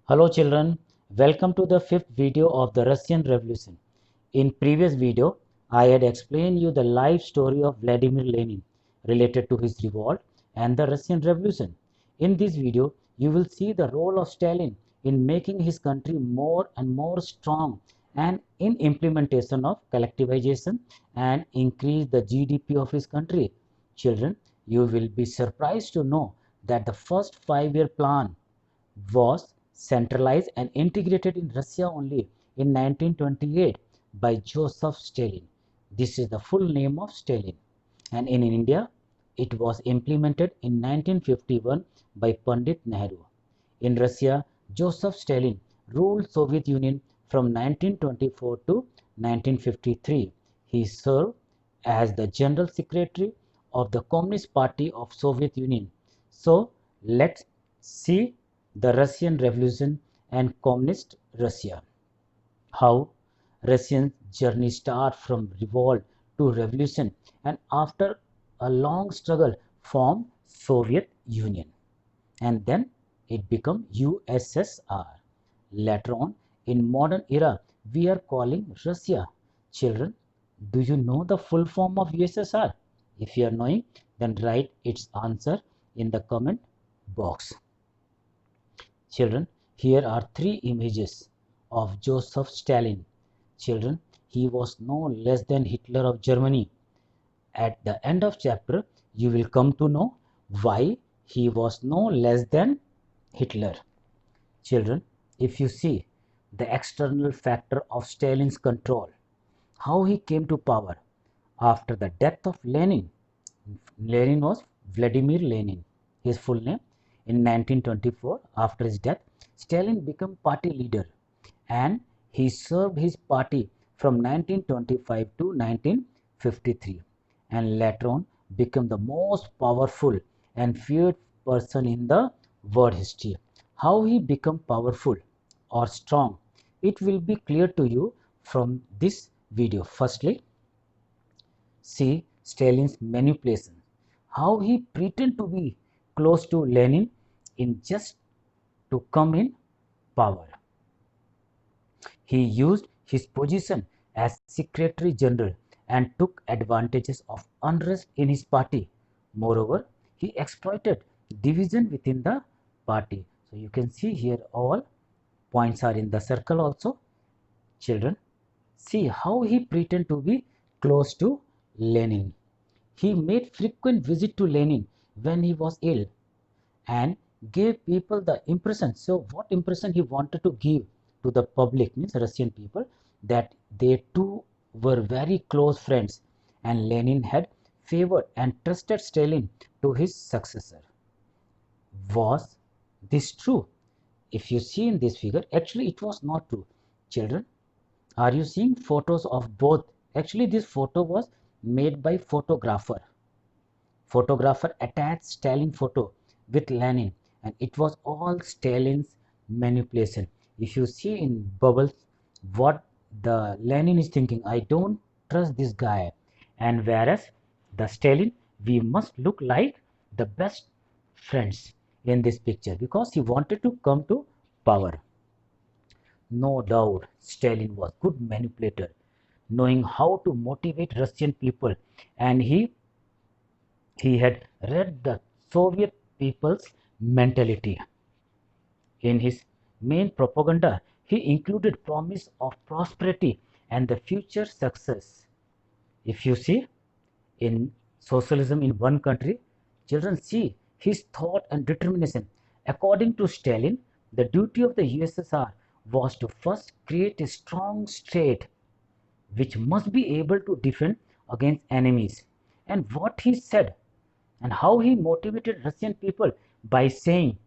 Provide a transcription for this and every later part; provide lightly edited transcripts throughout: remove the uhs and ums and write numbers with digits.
Hello children, welcome to the fifth video of the Russian Revolution. In previous video, I had explained you the life story of Vladimir Lenin related to his revolt and the Russian Revolution. In this video, you will see the role of Stalin in making his country more and more strong and in implementation of collectivization and increase the GDP of his country. Children, you will be surprised to know that the first 5-year plan was centralized and integrated in Russia only in 1928 by Joseph Stalin. This is the full name of Stalin. And in India, it was implemented in 1951 by Pandit Nehru. In Russia, Joseph Stalin ruled Soviet Union from 1924 to 1953. He served as the General Secretary of the Communist Party of Soviet Union. So, let's see the Russian Revolution and Communist Russia. How Russian journey start from revolt to revolution and after a long struggle formed Soviet Union and then it became USSR. Later on in modern era we are calling Russia. Children, do you know the full form of USSR? If you are knowing, then write its answer in the comment box. Children, here are three images of Joseph Stalin. Children, he was no less than Hitler of Germany. At the end of chapter, you will come to know why he was no less than Hitler. Children, if you see the external factor of Stalin's control, how he came to power after the death of Lenin. Lenin was Vladimir Lenin, his full name. In 1924, after his death, Stalin became party leader and he served his party from 1925 to 1953 and later on became the most powerful and feared person in the world history. How he became powerful or strong, it will be clear to you from this video. Firstly, see Stalin's manipulation, how he pretended to be close to Lenin in just to come in power. He used his position as Secretary General and took advantages of unrest in his party. Moreover, he exploited division within the party. So you can see here all points are in the circle also. Children, see how he pretended to be close to Lenin. He made frequent visit to Lenin when he was ill and gave people the impression. So what impression he wanted to give to the public, means Russian people, that they two were very close friends and Lenin had favored and trusted Stalin to his successor. Was this true? If you see in this figure, actually it was not true. Children, are you seeing photos of both? Actually this photo was made by photographer. Photographer attached Stalin photo with Lenin and it was all Stalin's manipulation. If you see in bubbles what the Lenin is thinking, I don't trust this guy, and whereas the Stalin, we must look like the best friends in this picture because he wanted to come to power. No doubt Stalin was good manipulator, knowing how to motivate Russian people, and he had read the Soviet people's mentality. In his main propaganda, he included promise of prosperity and the future success. If you see in socialism in one country, children see his thought and determination. According to Stalin, the duty of the USSR was to first create a strong state which must be able to defend against enemies. And what he said and how he motivated Russian people by saying,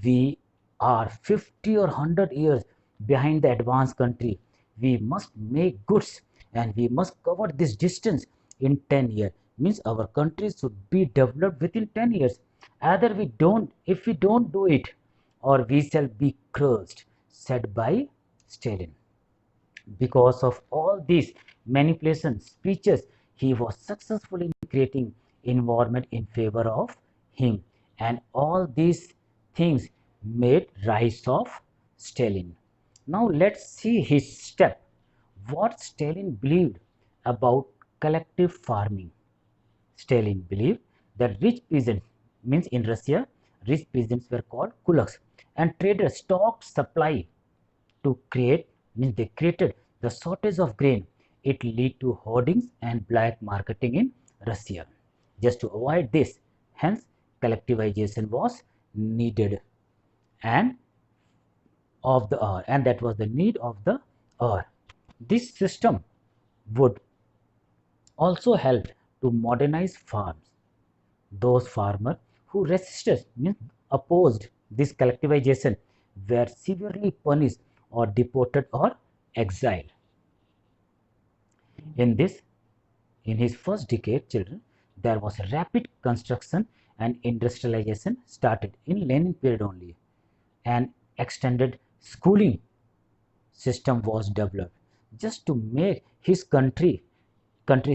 we are 50 or 100 years behind the advanced country. We must make goods and we must cover this distance in 10 years. Means our country should be developed within 10 years. Either we don't, if we don't do it, or we shall be crushed, said by Stalin. Because of all these manipulation speeches, he was successful in creating environment in favor of him, and all these things made rise of Stalin. Now let's see his step. What Stalin believed about collective farming. Stalin believed that rich peasants, means in Russia, rich peasants were called kulaks, and traders stocked supply to create, means they created the shortage of grain. It led to hoardings and black marketing in Russia. Just to avoid this, hence collectivization was needed and of the hour, and that was the need of the hour. This system would also help to modernize farms. Those farmers who resisted, means opposed this collectivization, were severely punished or deported or exiled. In this, in his first decade, children, there was rapid construction and industrialization started in Lenin period only. An extended schooling system was developed just to make his country's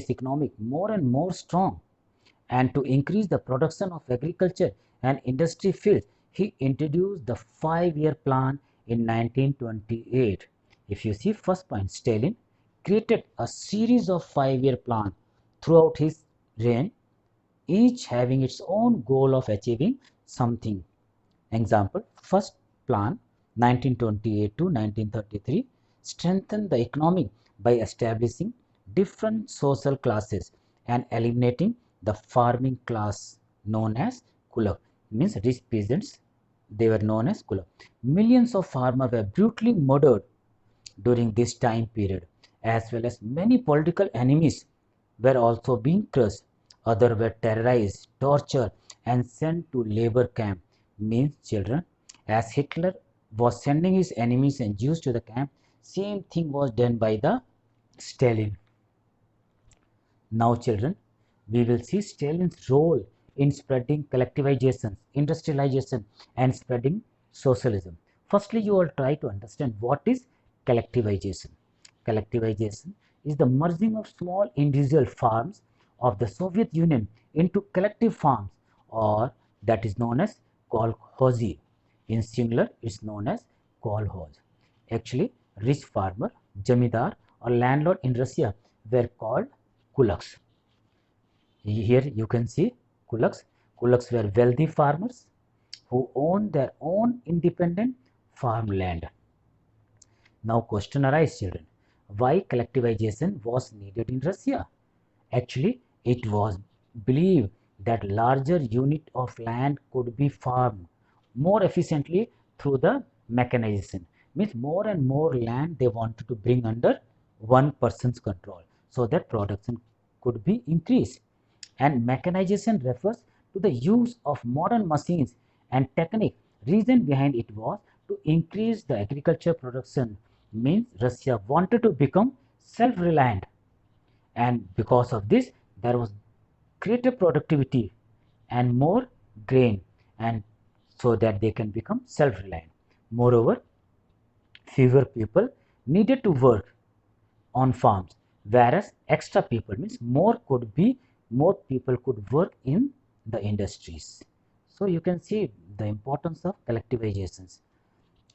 economic more and more strong, and to increase the production of agriculture and industry fields. He introduced the 5-year plan in 1928. If you see first point, Stalin created a series of 5-year plans throughout his reign, each having its own goal of achieving something. Example, first plan 1928 to 1933 strengthened the economy by establishing different social classes and eliminating the farming class known as kulak, means rich peasants, they were known as kulak. Millions of farmers were brutally murdered during this time period, as well as many political enemies were also being crushed. Others were terrorized, tortured, and sent to labor camp, means children. As Hitler was sending his enemies and Jews to the camp, same thing was done by the Stalin. Now children, we will see Stalin's role in spreading collectivization, industrialization, and spreading socialism. Firstly, you will try to understand what is collectivization. Collectivization is the merging of small individual farms of the Soviet Union into collective farms, or that is known as kolkhozy. In singular, it is known as kolkhoz. Actually, rich farmer, jamidar, or landlord in Russia were called kulaks. Here you can see kulaks. Kulaks were wealthy farmers who owned their own independent farmland. Now question arises, children. Why collectivization was needed in Russia? Actually, it was believed that larger unit of land could be farmed more efficiently through the mechanization. Means more and more land they wanted to bring under one person's control so that production could be increased. And mechanization refers to the use of modern machines and technique. Reason behind it was to increase the agriculture production, means Russia wanted to become self-reliant, and because of this there was greater productivity and more grain, and so that they can become self-reliant. Moreover, fewer people needed to work on farms, whereas extra people, means more people could work in the industries. So you can see the importance of collectivizations.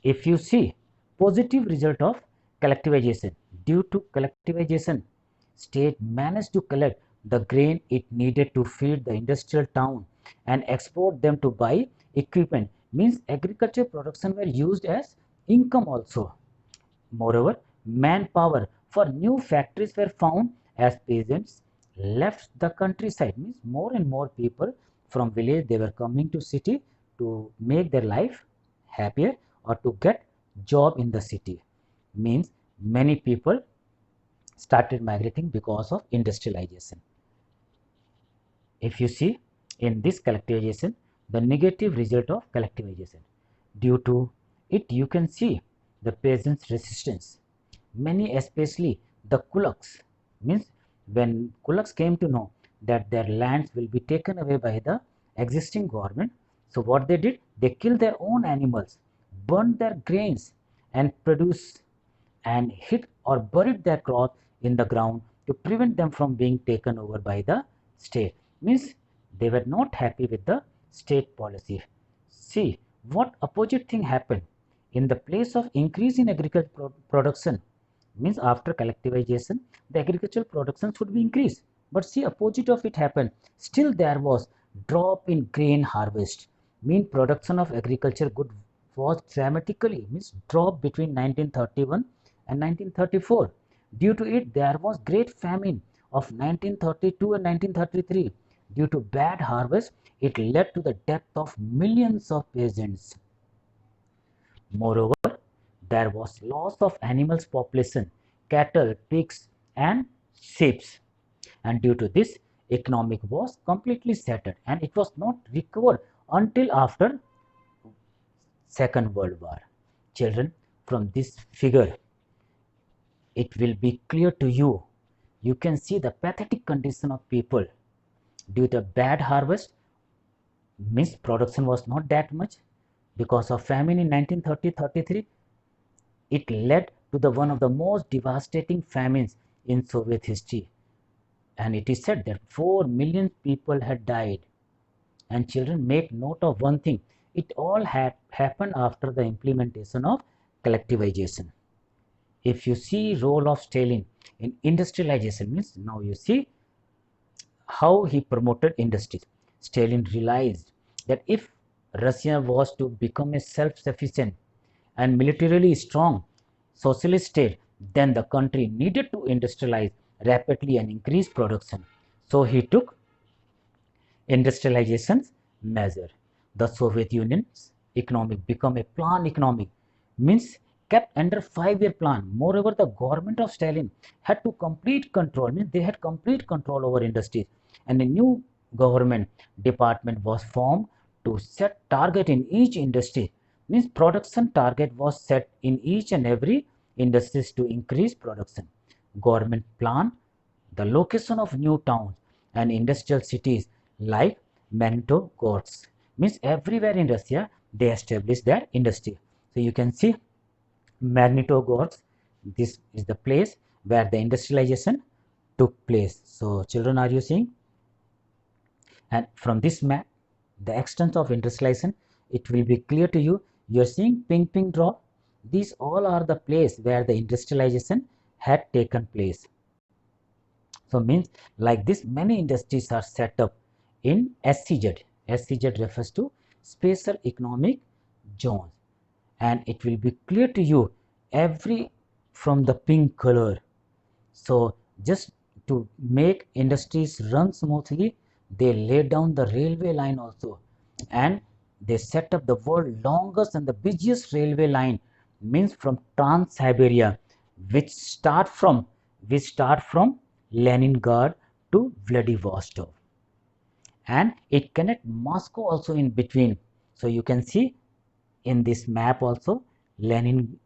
If you see positive result of collectivization, due to collectivization, state managed to collect the grain it needed to feed the industrial town and export them to buy equipment, means agriculture production were used as income also. Moreover, manpower for new factories were found as peasants left the countryside, means more and more people from village they were coming to city to make their life happier or to get job in the city. Means many people started migrating because of industrialization. If you see in this collectivization, the negative result of collectivization, due to it you can see the peasants' resistance. Many, especially the kulaks, means when kulaks came to know that their lands will be taken away by the existing government, so what they did, they killed their own animals, burned their grains, and produced and hid or buried their crops in the ground to prevent them from being taken over by the state. Means they were not happy with the state policy. See what opposite thing happened in the place of increase in agricultural production, means after collectivization, the agricultural production should be increased. But see, opposite of it happened. Still there was drop in grain harvest. Mean production of agriculture good was dramatically means drop between 1931 and 1934. Due to it, there was great famine of 1932 and 1933. Due to bad harvest, it led to the death of millions of peasants. Moreover, there was loss of animals population, cattle, pigs and sheep, and due to this economic was completely shattered and it was not recovered until after Second World War. Children, from this figure it will be clear to you, you can see the pathetic condition of people due to bad harvest, means production was not that much because of famine in 1930-33. It led to the one of the most devastating famines in Soviet history, and it is said that 4 million people had died. And children, make note of one thing, it all had happened after the implementation of collectivization. If you see role of Stalin in industrialization, means now you see how he promoted industries. Stalin realized that if Russia was to become a self-sufficient and militarily strong socialist state, then the country needed to industrialize rapidly and increase production. So he took industrialization measure. The Soviet Union's economic become a plan economic, means kept under 5-year plan. Moreover, the government of Stalin had to complete control, means they had complete control over industries, and a new government department was formed to set target in each industry, means production target was set in each and every industries to increase production. Government plan the location of new towns and industrial cities like Magnitogorsk, means everywhere in Russia they established their industry. So you can see Magnitogorsk, this is the place where the industrialization took place. So children, are you seeing? And from this map, the extent of industrialization, it will be clear to you. You are seeing pink drop. These all are the place where the industrialization had taken place. So means like this, many industries are set up in SEZ. SEZ refers to Special Economic Zones, and it will be clear to you every from the pink color. So just to make industries run smoothly, they lay down the railway line also, and they set up the world longest and the busiest railway line, means from Trans-Siberia, which start from Leningrad to Vladivostok, and it connect Moscow also in between. So you can see in this map also Leningrad,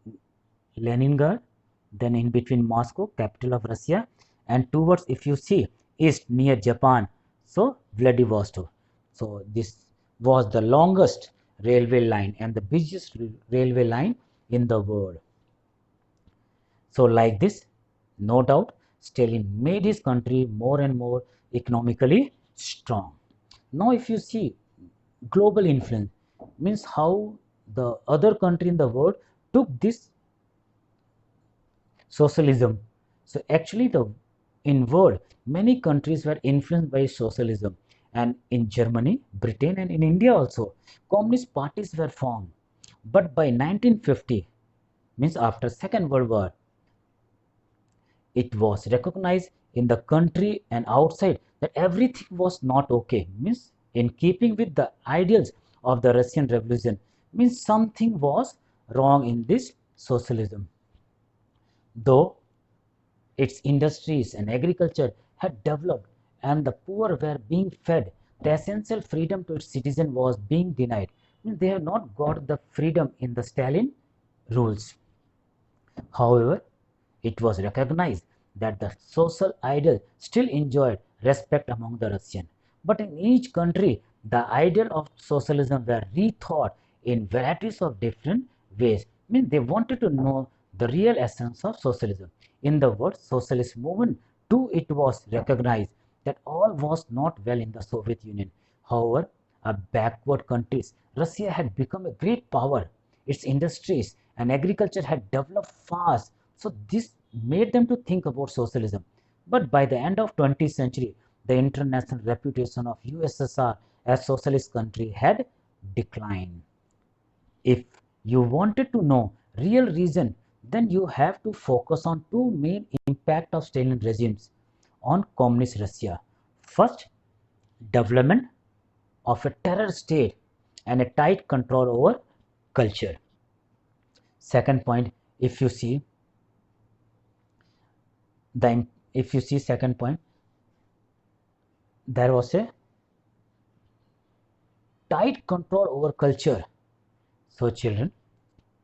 then in between Moscow, capital of Russia, and towards, if you see east near Japan, so Vladivostok. So this was the longest railway line and the busiest railway line in the world. So like this, no doubt, Stalin made his country more and more economically strong. Now if you see global influence, means how the other country in the world took this socialism. So actually in world, many countries were influenced by socialism, and in Germany, Britain and in India also, communist parties were formed. But by 1950, means after Second World War, it was recognized in the country and outside that everything was not okay, means in keeping with the ideals of the Russian Revolution, means something was wrong in this socialism. Though its industries and agriculture had developed and the poor were being fed, the essential freedom to its citizens was being denied. Means they have not got the freedom in the Stalin rules. However, it was recognized that the social ideal still enjoyed respect among the Russians. But in each country, the ideal of socialism were rethought in varieties of different ways. Means they wanted to know the real essence of socialism. In the word socialist movement, too, it was recognized that all was not well in the Soviet Union. However, a backward countries, Russia had become a great power its industries and agriculture had developed fast. So this made them to think about socialism. But by the end of 20th century, the international reputation of USSR as socialist country had declined. If you wanted to know real reason, then you have to focus on two main impact of Stalin regimes on communist Russia. First, development of a terror state and a tight control over culture. Second point, if you see second point, there was a tight control over culture. So children,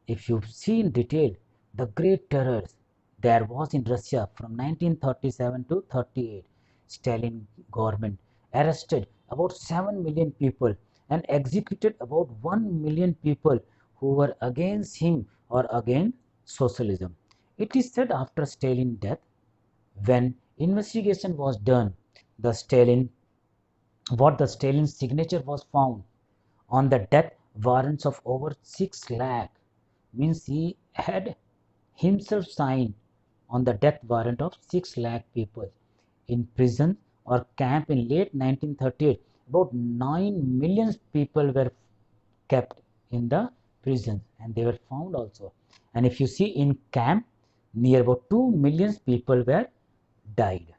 if you see in detail the great terrors there was in Russia from 1937 to 38, Stalin government arrested about 7 million people and executed about 1 million people who were against him or against socialism. It is said after Stalin's death, when investigation was done, the Stalin signature was found on the death warrants of over 6 lakh, means he had himself signed on the death warrant of 6 lakh people in prison or camp in late 1938. About 9 million people were kept in the prisons and they were found also. And if you see in camp, near about 2 million people were died.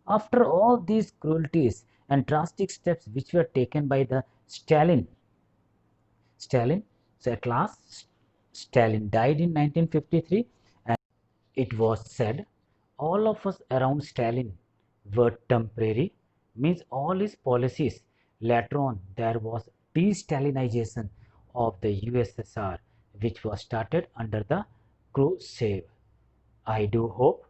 After all these cruelties and drastic steps which were taken by the Stalin, so at last Stalin died in 1953, and it was said all of us around Stalin were temporary, means all his policies. Later on, there was de-Stalinization of the USSR, which was started under the Khrushchev. I do hope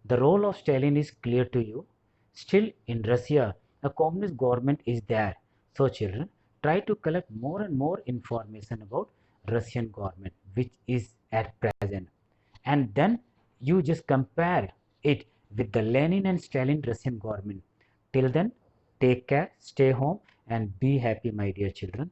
the role of Stalin is clear to you. Still, in Russia, a communist government is there. So, children, try to collect more and more information about Russian government, which is at present, and then you just compare it with the Lenin and Stalin Russian government. Till then, take care, stay home, and be happy, my dear children.